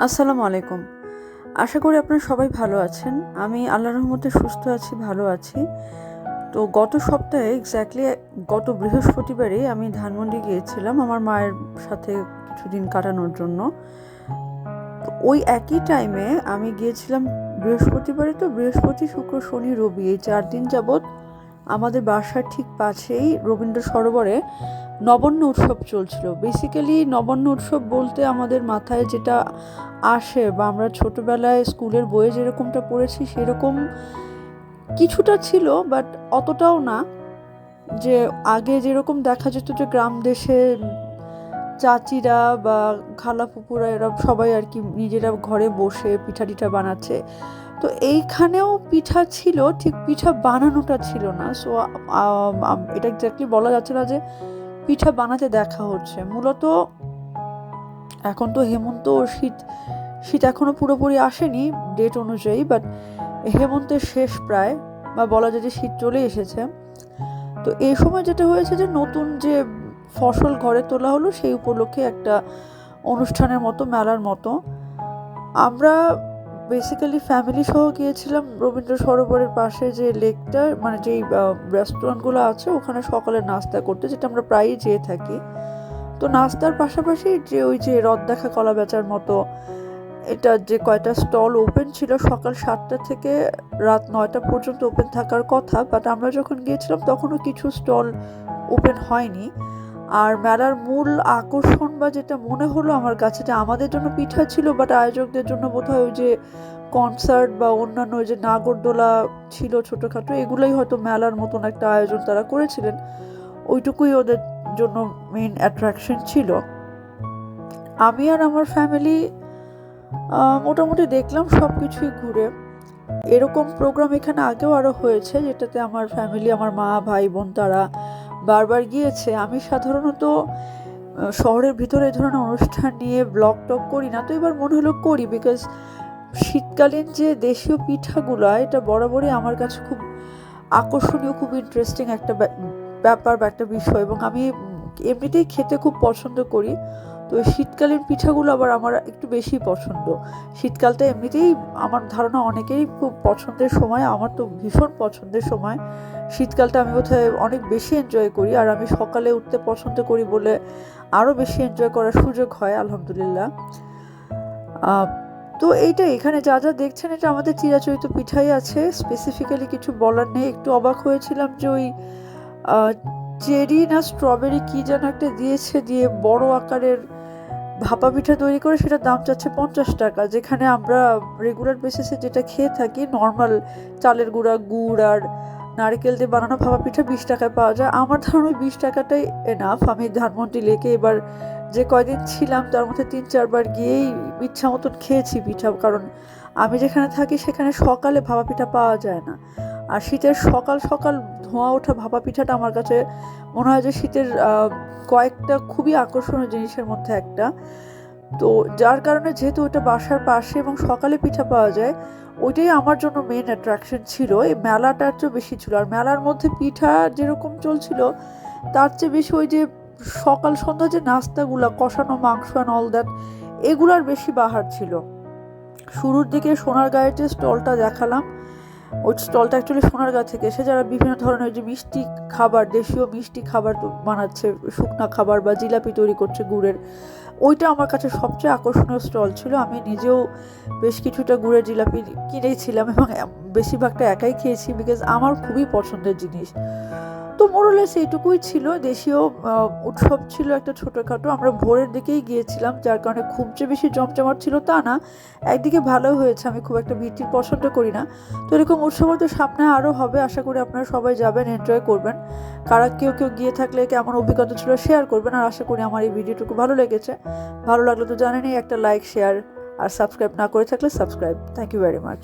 আসসালামু আলাইকুম। আশা করি আপনারা সবাই ভালো আছেন। আমি আল্লাহর রহমতে সুস্থ আছি, ভালো আছি। তো গত সপ্তাহে গত বৃহস্পতিবারে আমি ধানমন্ডি গিয়েছিলাম আমার মায়ের সাথে কিছুদিন কাটানোর জন্য। তো ওই একই টাইমে আমি গিয়েছিলাম বৃহস্পতিবারে, তো বৃহস্পতি, শুক্র, শনি, রবি এই 4 দিন যাবৎ আমাদের বাসার ঠিক পাশেই রবীন্দ্র সরোবরে নবান্ন উৎসব চলছিল। বেসিক্যালি নবান্ন উৎসব বলতে আমাদের মাথায় যেটা আসে বা আমরা ছোটবেলায় স্কুলের বইয়ে যেরকমটা পড়েছি সেরকম কিছুটা ছিল, বাট অতটাও না। যে আগে যেরকম দেখা যেত যে গ্রাম দেশে চাচিরা বা খালা ফুপুরা এরা সবাই আর কি নিজেরা ঘরে বসে পিঠা টিঠা বানাচ্ছে, তো এইখানেও পিঠা ছিল, ঠিক পিঠা বানানোটা ছিল না। সো এটা এক্স্যাক্টলি বলা যাচ্ছে না যে পিঠা বানাতে দেখা হচ্ছে। মূলত এখন তো হেমন্ত, শীত শীত এখনো পুরোপুরি আসেনি ডেট অনুযায়ী, বাট হেমন্তের শেষ প্রায়, বা বলা যায় যে শীত চলে এসেছে। তো এই সময় যেটা হয়েছে যে নতুন যে ফসল ঘরে তোলা হলো সেই উপলক্ষে একটা অনুষ্ঠানের মতো, মেলার মতো আমরা বেসিক্যালি ফ্যামিলি সহ গিয়েছিলাম রবীন্দ্র সরোবরের পাশে যে লেকটা, মানে যেই রেস্টুরেন্টগুলো আছে ওখানে সকালে নাস্তা করতে, যেটা আমরা প্রায়ই যেয়ে থাকি। তো নাস্তার পাশাপাশি যে ওই যে রদ দেখা কলা বেচার মতো এটা যে কয়টা স্টল ওপেন ছিল, সকাল 7টা থেকে রাত 9টা পর্যন্ত ওপেন থাকার কথা, বাট আমরা যখন গিয়েছিলাম তখনও কিছু স্টল ওপেন হয়নি। আর মেলার মূল আকর্ষণ বা যেটা মনে হলো আমার কাছে, যে আমাদের জন্য পিঠা ছিল, বাট আয়োজকদের জন্য বোধহয় ওই যে কনসার্ট বা অন্যান্য ওই যে নাগরদোলা ছিল ছোটোখাটো, এগুলোই হয়তো মেলার মতন একটা আয়োজন তারা করেছিলেন। ওইটুকুই ওদের জন্য মেইন অ্যাট্রাকশন ছিল। আমি আর আমার ফ্যামিলি মোটামুটি দেখলাম সব কিছুই ঘুরে। এরকম প্রোগ্রাম এখানে আগেও আরও হয়েছে, যেটাতে আমার ফ্যামিলি, আমার মা, ভাই, বোন তারা বারবার গিয়েছে। আমি সাধারণত শহরের ভিতরে এই ধরনের অনুষ্ঠান নিয়ে ব্লগ টক করি না, তো এবার মনে হলো করি, বিকজ শীতকালীন যে দেশীয় পিঠাগুলো এটা বরাবরই আমার কাছে খুব আকর্ষণীয়, খুব ইন্টারেস্টিং একটা ব্যাপার বা একটা বিষয়, এবং আমি এমনিতেই খেতে খুব পছন্দ করি। তো শীতকালীন পিঠাগুলো আবার আমার একটু বেশি পছন্দ। শীতকালটা এমনিতেই আমার ধারণা অনেকেরই খুব পছন্দের সময়, আমার তো ভীষণ পছন্দের সময়। শীতকালটা আমি বোধহয় অনেক বেশি এনজয় করি, আর আমি সকালে উঠতে পছন্দ করি বলে আরও বেশি এনজয় করার সুযোগ হয় আলহামদুলিল্লাহ। তো এইটা এখানে যা যা দেখছেন এটা আমাদের চিরাচরিত পিঠাই আছে, স্পেসিফিক্যালি কিছু বলার নেই। একটু অবাক হয়েছিলাম যে ওই চেরি না স্ট্রবেরি কি যেন একটা দিয়েছে, দিয়ে বড় আকারের ভাপা পিঠা তৈরি করে সেটার দাম চাচ্ছে 50 টাকা, যেখানে আমরা রেগুলার বেসিসে যেটা খেয়ে থাকি নর্মাল চালের গুঁড়া, গুড় আর নারকেল দিয়ে বানানো ভাপা পিঠা 20 টাকায় পাওয়া যায়। আমার ধারণা ওই 20 টাকাটাই এনাফ। আমি ধানমন্ডি লেকে এবার যে কয়দিন ছিলাম তার মধ্যে 3-4 বার গিয়েই ইচ্ছা মতন খেয়েছি পিঠা, কারণ আমি যেখানে থাকি সেখানে সকালে ভাপা পিঠা পাওয়া যায় না। আর শীতের সকাল সকাল ধোঁয়া ওঠা ভাপা পিঠাটা আমার কাছে মনে হয় যে শীতের কয়েকটা খুবই আকর্ষণীয় জিনিসের মধ্যে একটা। তো যার কারণে যেহেতু ওটা বাসার পাশে এবং সকালে পিঠা পাওয়া যায়, ওইটাই আমার জন্য মেন অ্যাট্রাকশন ছিল। এই মেলাটার চেয়ে বেশি ছিল, আর মেলার মধ্যে পিঠা যেরকম চলছিল তার চেয়ে বেশি ওই যে সকাল সন্ধ্যা যে নাস্তাগুলো, কষানো মাংস অ্যান্ড অল দ্যাট, এগুলার বেশি বাহার ছিল। শুরুর দিকে সোনারগাঁয়ের যে স্টলটা দেখালাম, ওই স্টলটা অ্যাকচুয়ালি সোনারগাঁ থেকে এসে যারা বিভিন্ন ধরনের যে মিষ্টি খাবার, দেশীয় মিষ্টি খাবার বানাচ্ছে, শুকনা খাবার বা জিলাপি তৈরি করছে গুড়ের, ওইটা আমার কাছে সবচেয়ে আকর্ষণীয় স্টল ছিল। আমি নিজেও বেশ কিছুটা গুড়ের জিলাপি কিনেছিলাম এবং বেশিরভাগটা একাই খেয়েছি, বিকজ আমার খুবই পছন্দের জিনিস। তো মোরলেস এইটুকুই ছিল। দেশীয় উৎসব ছিল একটা ছোটোখাটো, আমরা ভোরের দিকেই গিয়েছিলাম, যার কারণে খুব যে বেশি জমজমাট ছিল তা না। একদিকে ভালো হয়েছে, আমি খুব একটা ভিড় পছন্দ করি না। তো এরকম উৎসব তো সামনে আরও হবে, আশা করি আপনারা সবাই যাবেন, এনজয় করবেন। কারা কেউ কেউ গিয়ে থাকলে কেমন অভিজ্ঞতা ছিল শেয়ার করবেন, আর আশা করি আমার এই ভিডিওটুকু ভালো লেগেছে। ভালো লাগলে তো জানেনই, একটা লাইক, শেয়ার আর সাবস্ক্রাইব না করে থাকলে subscribe. Thank you very much.